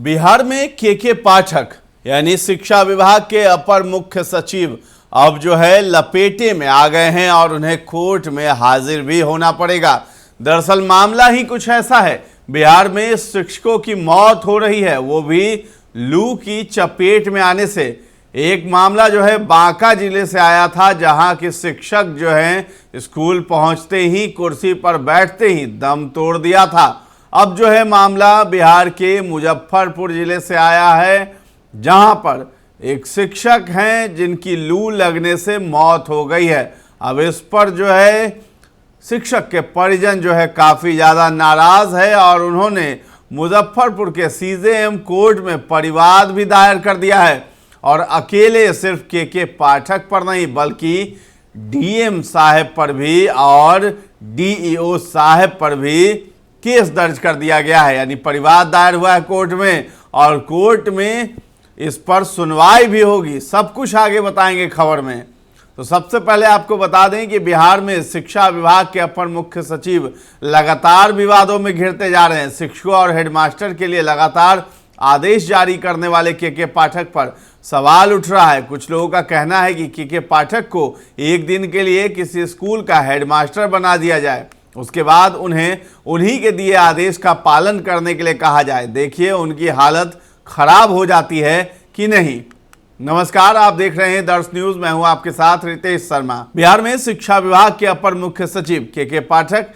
बिहार में के पाठक यानी शिक्षा विभाग के अपर मुख्य सचिव अब जो है लपेटे में आ गए हैं और उन्हें कोर्ट में हाजिर भी होना पड़ेगा। दरअसल मामला ही कुछ ऐसा है, बिहार में शिक्षकों की मौत हो रही है, वो भी लू की चपेट में आने से। एक मामला जो है बांका जिले से आया था, जहां के शिक्षक जो हैं स्कूल पहुंचते ही कुर्सी पर बैठते ही दम तोड़ दिया था। अब जो है मामला बिहार के मुजफ्फरपुर जिले से आया है, जहां पर एक शिक्षक हैं जिनकी लू लगने से मौत हो गई है। अब इस पर जो है शिक्षक के परिजन जो है काफ़ी ज़्यादा नाराज़ है और उन्होंने मुजफ्फरपुर के सीजेएम कोर्ट में परिवाद भी दायर कर दिया है। और अकेले सिर्फ के पाठक पर नहीं बल्कि डीएम साहब पर भी और डीईओ साहब पर भी केस दर्ज कर दिया गया है। यानी परिवाद दायर हुआ है कोर्ट में और कोर्ट में इस पर सुनवाई भी होगी। सब कुछ आगे बताएंगे खबर में। तो सबसे पहले आपको बता दें कि बिहार में शिक्षा विभाग के अपर मुख्य सचिव लगातार विवादों में घिरते जा रहे हैं। शिक्षकों और हेडमास्टर के लिए लगातार आदेश जारी करने वाले के पाठक पर सवाल उठ रहा है। कुछ लोगों का कहना है कि के पाठक को एक दिन के लिए किसी स्कूल का हेडमास्टर बना दिया जाए, उसके बाद उन्हें उन्हीं के दिए आदेश का पालन करने के लिए कहा जाए। देखिए उनकी हालत खराब हो जाती है कि नहीं। नमस्कार, आप देख रहे हैं दर्श न्यूज, मैं हूं आपके साथ रितेश शर्मा। बिहार में शिक्षा विभाग के अपर मुख्य सचिव के पाठक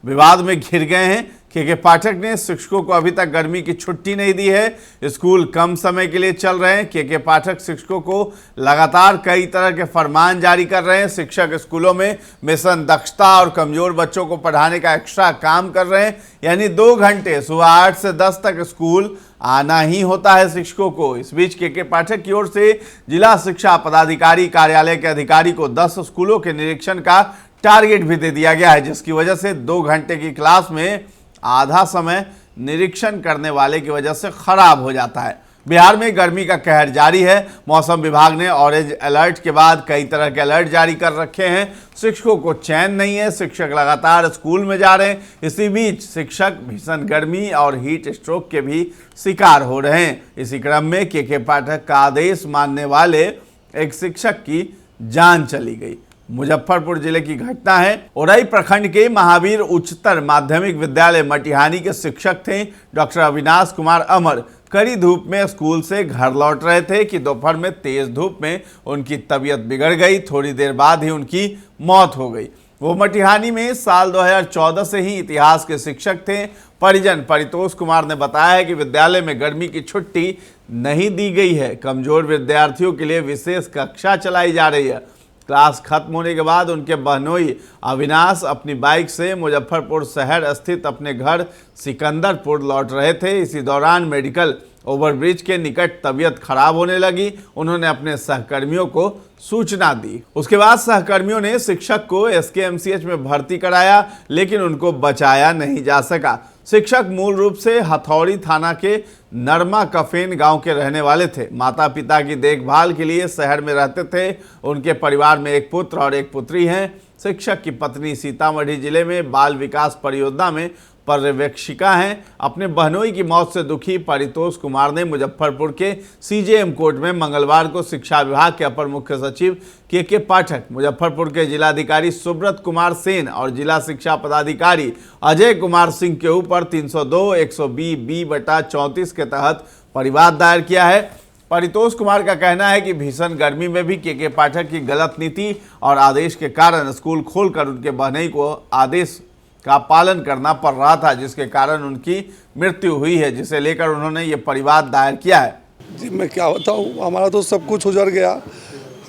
विवाद में घिर गए हैं। के पाठक ने शिक्षकों को अभी तक गर्मी की छुट्टी नहीं दी है, स्कूल कम समय के लिए चल रहे हैं। के पाठक शिक्षकों को लगातार कई तरह के फरमान जारी कर रहे हैं। शिक्षक स्कूलों में मिशन दक्षता और कमजोर बच्चों को पढ़ाने का एक्स्ट्रा काम कर रहे हैं। यानी 2 घंटे सुबह 8 से 10 तक स्कूल आना ही होता है शिक्षकों को। इस बीच के पाठक की ओर से जिला शिक्षा पदाधिकारी कार्यालय के अधिकारी को 10 स्कूलों के निरीक्षण का टारगेट भी दे दिया गया है, जिसकी वजह से 2 घंटे की क्लास में आधा समय निरीक्षण करने वाले की वजह से खराब हो जाता है। बिहार में गर्मी का कहर जारी है। मौसम विभाग ने ऑरेंज अलर्ट के बाद कई तरह के अलर्ट जारी कर रखे हैं। शिक्षकों को चैन नहीं है, शिक्षक लगातार स्कूल में जा रहे हैं। इसी बीच शिक्षक भीषण गर्मी और हीट स्ट्रोक के भी शिकार हो रहे हैं। इसी क्रम में के पाठक का आदेश मानने वाले एक शिक्षक की जान चली गई। मुजफ्फरपुर जिले की घटना है। औरई प्रखंड के महावीर उच्चतर माध्यमिक विद्यालय मटिहानी के शिक्षक थे डॉक्टर अविनाश कुमार अमर कड़ी धूप में स्कूल से घर लौट रहे थे कि दोपहर में तेज धूप में उनकी तबीयत बिगड़ गई। थोड़ी देर बाद ही उनकी मौत हो गई। वो मटिहानी में साल 2014 से ही इतिहास के शिक्षक थे। परिजन परितोष कुमार ने बताया है कि विद्यालय में गर्मी की छुट्टी नहीं दी गई है। कमजोर विद्यार्थियों के लिए विशेष कक्षा चलाई जा रही है। क्लास खत्म होने के बाद उनके बहनोई अविनाश अपनी बाइक से मुजफ्फरपुर शहर स्थित अपने घर सिकंदरपुर लौट रहे थे। इसी दौरान मेडिकल ओवरब्रिज के निकट तबीयत खराब होने लगी। उन्होंने अपने सहकर्मियों को सूचना दी। उसके बाद सहकर्मियों ने शिक्षक को एसकेएमसीएच में भर्ती कराया, लेकिन उनको बचाया नहीं जा सका। शिक्षक मूल रूप से हथौड़ी थाना के नरमा कफेन गांव के रहने वाले थे। माता पिता की देखभाल के लिए शहर में रहते थे। उनके परिवार में एक पुत्र और एक पुत्री हैं। शिक्षक की पत्नी सीतामढ़ी जिले में बाल विकास परियोजना में पर्यवेक्षिका हैं। अपने बहनोई की मौत से दुखी परितोष कुमार ने मुजफ्फरपुर के सीजेएम कोर्ट में मंगलवार को शिक्षा विभाग के अपर मुख्य सचिव के पाठक, मुजफ्फरपुर के जिलाधिकारी सुब्रत कुमार सेन और जिला शिक्षा पदाधिकारी अजय कुमार सिंह के ऊपर 302/120B/34 के तहत परिवाद दायर किया है। परितोष कुमार का कहना है कि भीषण गर्मी में भी के पाठक की गलत नीति और आदेश के कारण स्कूल खोलकर उनके बहनोई को आदेश का पालन करना पड़ रहा था, जिसके कारण उनकी मृत्यु हुई है, जिसे लेकर उन्होंने ये परिवाद दायर किया है। जी मैं क्या बताऊँ, हमारा तो सब कुछ उजड़ गया।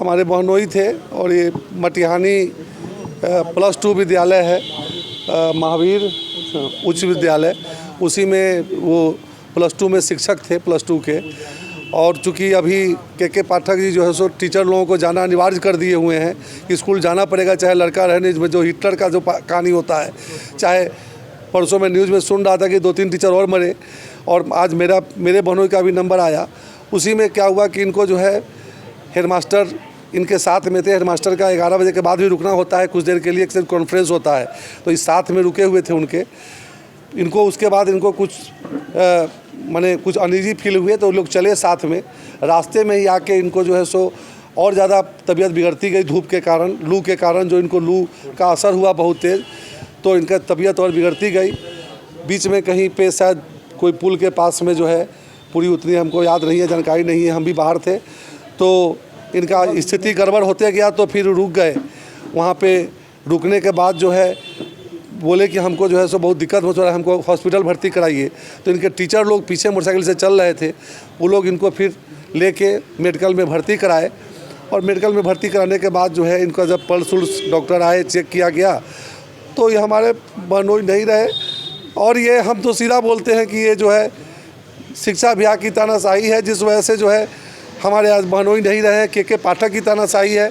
हमारे बहनोई थे और ये मटिहानी +2 विद्यालय है, महावीर उच्च विद्यालय, उसी में वो +2 में शिक्षक थे +2 के। और चूँकि अभी के पाठक जी जो है सो टीचर लोगों को जाना अनिवार्य कर दिए हुए हैं कि स्कूल जाना पड़ेगा, चाहे लड़का रहने में जो हिटलर का जो कहानी होता है। चाहे परसों में न्यूज़ में सुन रहा था कि 2-3 टीचर और मरे, और आज मेरे बहनोई का भी नंबर आया। उसी में क्या हुआ कि इनको जो है हेडमास्टर इनके साथ में थे। हेडमास्टर का 11 बजे के बाद भी रुकना होता है कुछ देर के लिए, एक कॉन्फ्रेंस होता है, तो इस साथ में रुके हुए थे उनके। इनको उसके बाद इनको कुछ माने कुछ अनईजी फील हुए तो लोग चले साथ में। रास्ते में ही आके इनको जो है सो और ज़्यादा तबीयत बिगड़ती गई धूप के कारण, लू के कारण, जो इनको लू का असर हुआ बहुत तेज़, तो इनका तबीयत और बिगड़ती गई। बीच में कहीं पे शायद कोई पुल के पास में जो है, पूरी उतनी हमको याद नहीं है, जानकारी नहीं है, हम भी बाहर थे, तो इनका स्थिति गड़बड़ होते गया तो फिर रुक गए। वहाँ पे रुकने के बाद जो है बोले कि हमको जो है सो बहुत दिक्कत हो रहा है, हमको हॉस्पिटल भर्ती कराइए। तो इनके टीचर लोग पीछे मोटरसाइकिल से चल रहे थे, वो लोग इनको फिर लेके मेडिकल में भर्ती कराए। और मेडिकल में भर्ती कराने के बाद जो है इनका जब पल्स उल्स डॉक्टर आए, चेक किया गया, तो ये हमारे बहनोई नहीं रहे। और ये हम तो सीधा बोलते हैं कि ये जो है शिक्षा विभाग की तानाशाही है, जिस वजह से जो है हमारे आज बहनोई नहीं रहे। के पाठक की तानाशाही है,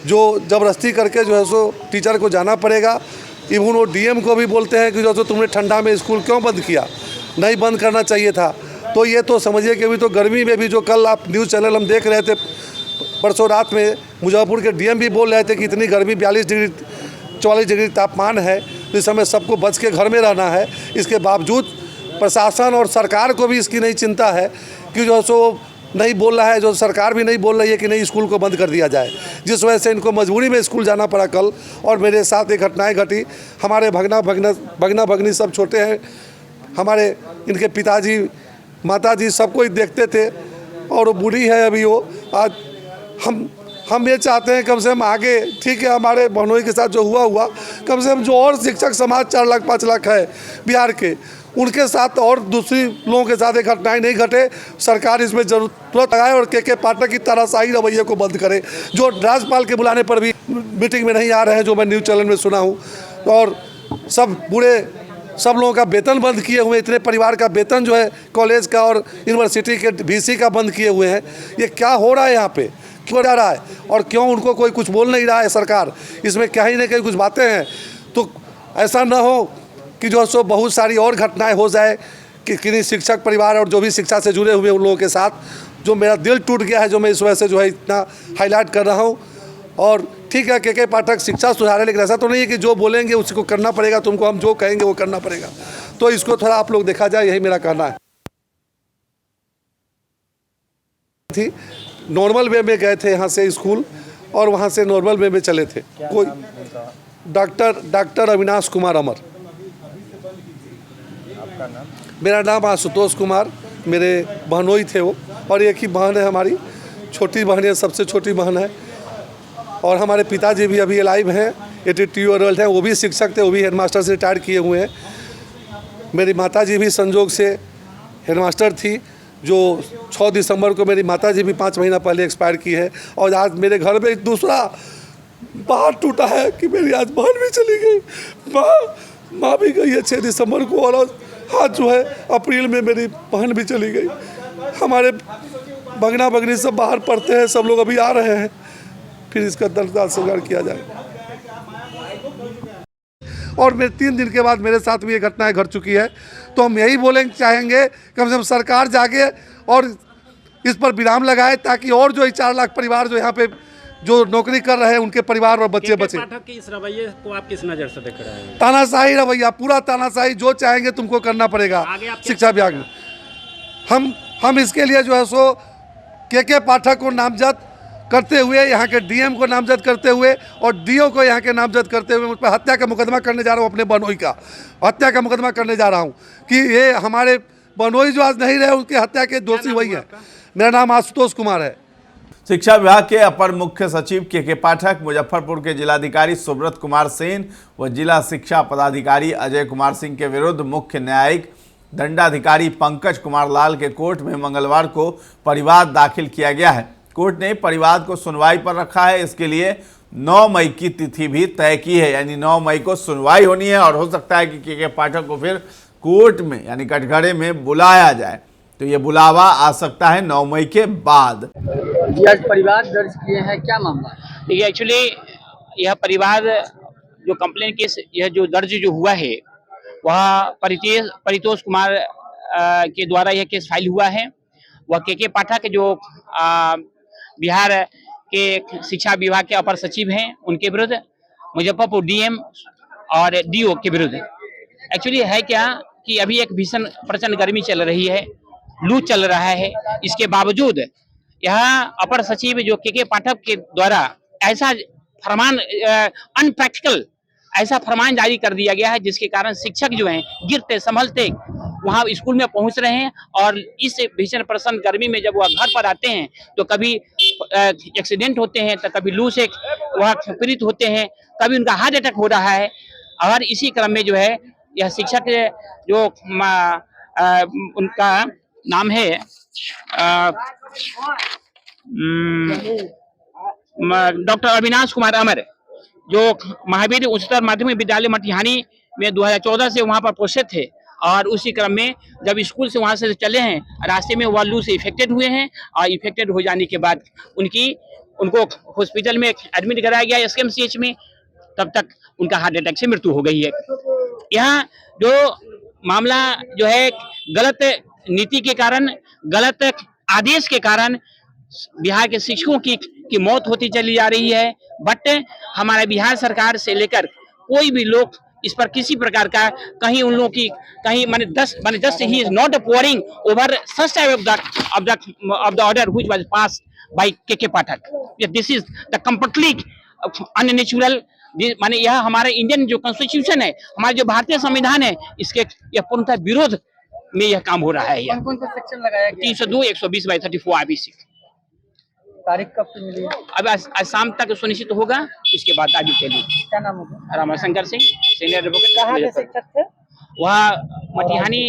जो ज़बरदस्ती करके जो है सो टीचर को जाना पड़ेगा। इवन वो डीएम को भी बोलते हैं कि जो तुमने ठंडा में स्कूल क्यों बंद किया, नहीं बंद करना चाहिए था। तो ये तो समझिए कि अभी तो गर्मी में भी, जो कल आप न्यूज़ चैनल हम देख रहे थे परसों रात में, मुजफ्फरपुर के डीएम भी बोल रहे थे कि इतनी गर्मी 42 डिग्री 44 डिग्री तापमान है, तो इस समय सबको बच के घर में रहना है। इसके बावजूद प्रशासन और सरकार को भी इसकी नहीं चिंता है कि जो सो नहीं बोल रहा है, जो सरकार भी नहीं बोल रही है कि नहीं स्कूल को बंद कर दिया जाए, जिस वजह से इनको मजबूरी में स्कूल जाना पड़ा कल। और मेरे साथ एक घटनाएं घटी। हमारे भगना भगनी सब छोटे हैं, हमारे इनके पिताजी माताजी सबको ही देखते थे, और वो बूढ़ी है अभी वो। आज हम ये चाहते हैं कम से कम आगे, ठीक है, हमारे बहनोई के साथ जो हुआ कम से कम जो और शिक्षक समाज 4 लाख 5 लाख है बिहार के, उनके साथ और दूसरी लोगों के साथ एक घटनाएं नहीं घटे। सरकार इसमें जरूरत लगाए और के पाठक की तानाशाही रवैये को बंद करे, जो राज्यपाल के बुलाने पर भी मीटिंग में नहीं आ रहे हैं, जो मैं न्यूज़ चैनल में सुना हूँ। और सब लोगों का वेतन बंद किए हुए, इतने परिवार का वेतन जो है कॉलेज का और यूनिवर्सिटी के वीसी का बंद किए हुए हैं। ये क्या हो रहा है यहाँ पे, क्यों जा रहा है, और क्यों उनको कोई कुछ बोल नहीं रहा है सरकार? इसमें कहीं ना कहीं कुछ बातें हैं। तो ऐसा ना हो कि जो सो बहुत सारी और घटनाएं हो जाए कि किन्हीं शिक्षक परिवार और जो भी शिक्षा से जुड़े हुए उन लोगों के साथ, जो मेरा दिल टूट गया है, जो मैं इस वजह से जो है इतना हाईलाइट कर रहा हूँ। और ठीक है, के पाठक शिक्षा सुधारे, लेकिन ऐसा तो नहीं है कि जो बोलेंगे उसको करना पड़ेगा, तुमको हम जो कहेंगे वो करना पड़ेगा। तो इसको थोड़ा आप लोग देखा जाए, यही मेरा कहना है। थी नॉर्मल वे में गए थे यहाँ से स्कूल, और वहाँ से नॉर्मल वे में चले थे। कोई डॉक्टर अविनाश कुमार अमर। मेरा नाम आशुतोष कुमार, मेरे बहनोई थे वो, और एक ही बहन है हमारी, छोटी बहन है, सबसे छोटी बहन है। और हमारे पिताजी भी अभी अलाइव हैं, 82 ईयर ओल्ड हैं, वो भी शिक्षक थे, वो भी हेडमास्टर से रिटायर किए हुए हैं। मेरी माताजी भी संजोग से हेडमास्टर थी, जो 6 दिसंबर को मेरी माताजी भी 5 महीना पहले एक्सपायर की है। और आज मेरे घर में एक दूसरा बाहर टूटा है कि मेरी आज बहन भी चली गई, माँ भी गई है 6 दिसंबर को, और आज जो है अप्रैल में मेरी बहन भी चली गई। हमारे भगना भगनी सब बाहर पढ़ते हैं, सब लोग अभी आ रहे हैं, फिर इसका दर्दनाक स्वीकार किया जाए। और मेरे 3 दिन के बाद मेरे साथ भी ये घटनाएं घट चुकी है। तो हम यही बोलेंगे चाहेंगे कम से कम सरकार जागे और इस पर विराम लगाए, ताकि और जो 4 लाख परिवार जो यहाँ पे जो नौकरी कर रहे हैं उनके परिवार और बच्चे बचे। पाठक के इस रवैये को आप किस नज़र से देख रहे हैं? तानाशाही रवैया, पूरा तानाशाही, जो चाहेंगे तुमको करना पड़ेगा शिक्षा विभाग में। हम इसके लिए जो है सो के पाठक को नामजद करते हुए, यहाँ के डीएम को नामजद करते हुए और डीओ को यहाँ के नामजद करते हुए मुझ पर हत्या का मुकदमा करने जा रहा हूँ। अपने बहनोई का हत्या का मुकदमा करने जा रहा हूँ कि ये हमारे बहनोई जो आज नहीं रहे उसकी हत्या के दोषी वही है। मेरा नाम आशुतोष कुमार है। शिक्षा विभाग के अपर मुख्य सचिव के पाठक, मुजफ्फरपुर के जिलाधिकारी सुब्रत कुमार सेन व जिला शिक्षा पदाधिकारी अजय कुमार सिंह के विरुद्ध मुख्य न्यायिक दंडाधिकारी पंकज कुमार लाल के कोर्ट में मंगलवार को परिवाद दाखिल किया गया है। कोर्ट ने परिवाद को सुनवाई पर रखा है। इसके लिए 9 मई की तिथि भी तय की है, यानी 9 मई को सुनवाई होनी है और हो सकता है कि के पाठक को फिर कोर्ट में यानी कटघरे में बुलाया जाए। तो ये बुलावा आ सकता है 9 मई के बाद। जी, आज परिवाद दर्ज किए हैं, क्या मामला? देखिए, एक्चुअली यह परिवार जो कंप्लेन केस यह जो दर्ज जो हुआ है वह परितोष कुमार के द्वारा यह केस फाइल हुआ है। वह के पाठक जो बिहार के शिक्षा विभाग के अपर सचिव हैं, उनके विरुद्ध मुजफ्फरपुर डीएम और डीओ के विरुद्ध एक्चुअली है क्या कि अभी एक भीषण प्रचंड गर्मी चल रही है, लू चल रहा है। इसके बावजूद यहाँ अपर सचिव जो के पाठक के द्वारा ऐसा फरमान अनप्रैक्टिकल ऐसा फरमान जारी कर दिया गया है, जिसके कारण शिक्षक जो हैं गिरते संभलते वहां स्कूल में पहुंच रहे हैं। और इस भीषण प्रचंड गर्मी में जब वह घर पर आते हैं तो कभी एक्सीडेंट होते हैं, तो कभी लू से वह पीड़ित होते हैं, कभी उनका हार्ट अटैक हो रहा है। और इसी क्रम में जो है यह शिक्षक जो उनका नाम है डॉक्टर अविनाश कुमार अमर, जो महावीर उच्चतर माध्यमिक विद्यालय मटिहानी में 2014 से वहां पर पोस्टेड थे। और उसी क्रम में जब स्कूल से वहां से चले हैं, रास्ते में वह लू से इफेक्टेड हुए हैं। और इफेक्टेड हो जाने के बाद उनको हॉस्पिटल में एडमिट कराया गया एसकेएमसीएच में। तब तक उनका हार्ट अटैक से मृत्यु हो गई है। यहाँ जो मामला जो है गलत नीति के कारण, गलत आदेश के कारण बिहार के शिक्षकों की मौत होती चली जा रही है। बट हमारे बिहार सरकार से लेकर कोई भी लोग इस पर किसी प्रकार का कहीं उन लोगों की कहीं माने 10 ही is not poring over such type of the order which was passed by K Pathak. This is the completely unnatural. माने यह हमारे इंडियन जो कॉन्स्टिट्यूशन है, हमारा जो भारतीय संविधान है, इसके यह पूर्णतः विरोध में यह काम हो रहा है। कौन सा सेक्शन लगाया गया? 302, 120/34 IPC। तारीख कब से मिली? अब आज शाम तक सुनिश्चित होगा, उसके बाद आगे चलिए। क्या नाम होगा? रामाशंकर सिंह, सीनियर कहाँ के एडवोकेट। शिक्षक थे? वह मटिहानी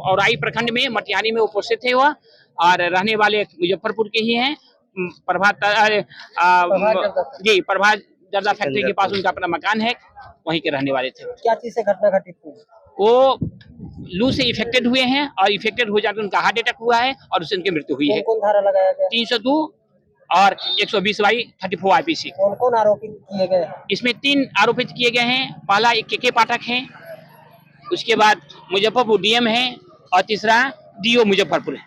औराई प्रखंड में मटिहानी में उपस्थित थे वह, और रहने वाले मुजफ्फरपुर के ही हैं। प्रभात जर्दा फैक्ट्री के पास उनका अपना मकान है, वहीं के रहने वाले थे। क्या चीज से घटना घटित हुई? वो लू से इफेक्टेड हुए हैं, और इफेक्टेड हो जाकर उनका हार्ट अटैक हुआ है, और उससे उनकी मृत्यु हुई है। कौन धारा लगाया गया? 302 और 120/34 IPC। कौन कौन आरोपित किए गए? इसमें 3 आरोपित किए गए हैं। पहला एक के पाठक है, उसके बाद मुजफ्फरपुर डीएम है, और तीसरा डीओ मुजफ्फरपुर है।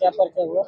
क्या परिचय हुआ?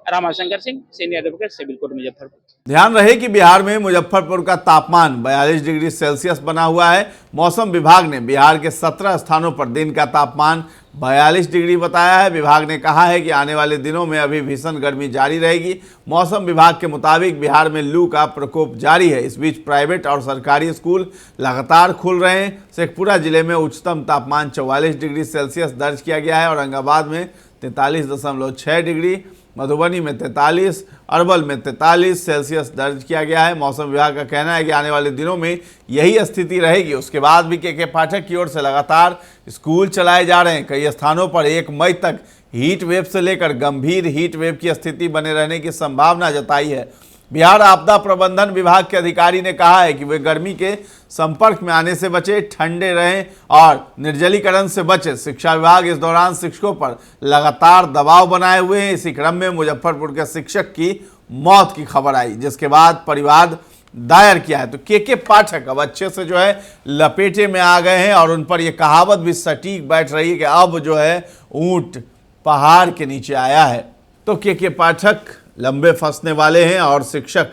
Ramashankar Singh, senior advocate, civil court Muzaffarpur. ध्यान रहे कि बिहार में मुजफ्फरपुर का तापमान 42 डिग्री सेल्सियस बना हुआ है। मौसम विभाग ने बिहार के 17 स्थानों पर दिन का तापमान 42 डिग्री बताया है। विभाग ने कहा है कि आने वाले दिनों में अभी भीषण गर्मी जारी रहेगी। मौसम विभाग के मुताबिक बिहार में लू का प्रकोप जारी है। इस बीच प्राइवेट और सरकारी स्कूल लगातार खुल रहे हैं। शेखपुरा जिले में उच्चतम तापमान 44 डिग्री सेल्सियस दर्ज किया गया है, औरंगाबाद में 43.6 डिग्री, मधुबनी में 43, अरवल में 43 सेल्सियस दर्ज किया गया है। मौसम विभाग का कहना है कि आने वाले दिनों में यही स्थिति रहेगी। उसके बाद भी के पाठक की ओर से लगातार स्कूल चलाए जा रहे हैं। कई स्थानों पर 1 मई तक हीट वेव से लेकर गंभीर हीट वेव की स्थिति बने रहने की संभावना जताई है। बिहार आपदा प्रबंधन विभाग के अधिकारी ने कहा है कि वे गर्मी के संपर्क में आने से बचे, ठंडे रहें और निर्जलीकरण से बचें। शिक्षा विभाग इस दौरान शिक्षकों पर लगातार दबाव बनाए हुए हैं। इसी क्रम में मुजफ्फरपुर के शिक्षक की मौत की खबर आई, जिसके बाद परिवाद दायर किया है। तो के पाठक अब अच्छे से जो है लपेटे में आ गए हैं, और उन पर यह कहावत भी सटीक बैठ रही है कि अब जो है ऊंट पहाड़ के नीचे आया है। तो के पाठक लंबे फंसने वाले हैं, और शिक्षक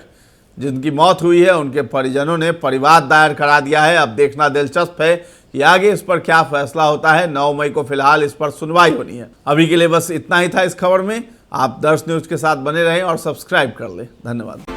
जिनकी मौत हुई है उनके परिजनों ने परिवाद दायर करा दिया है। अब देखना दिलचस्प है कि आगे इस पर क्या फैसला होता है। 9 मई को फिलहाल इस पर सुनवाई होनी है। अभी के लिए बस इतना ही था इस खबर में। आप दर्श न्यूज के साथ बने रहें और सब्सक्राइब कर लें। धन्यवाद।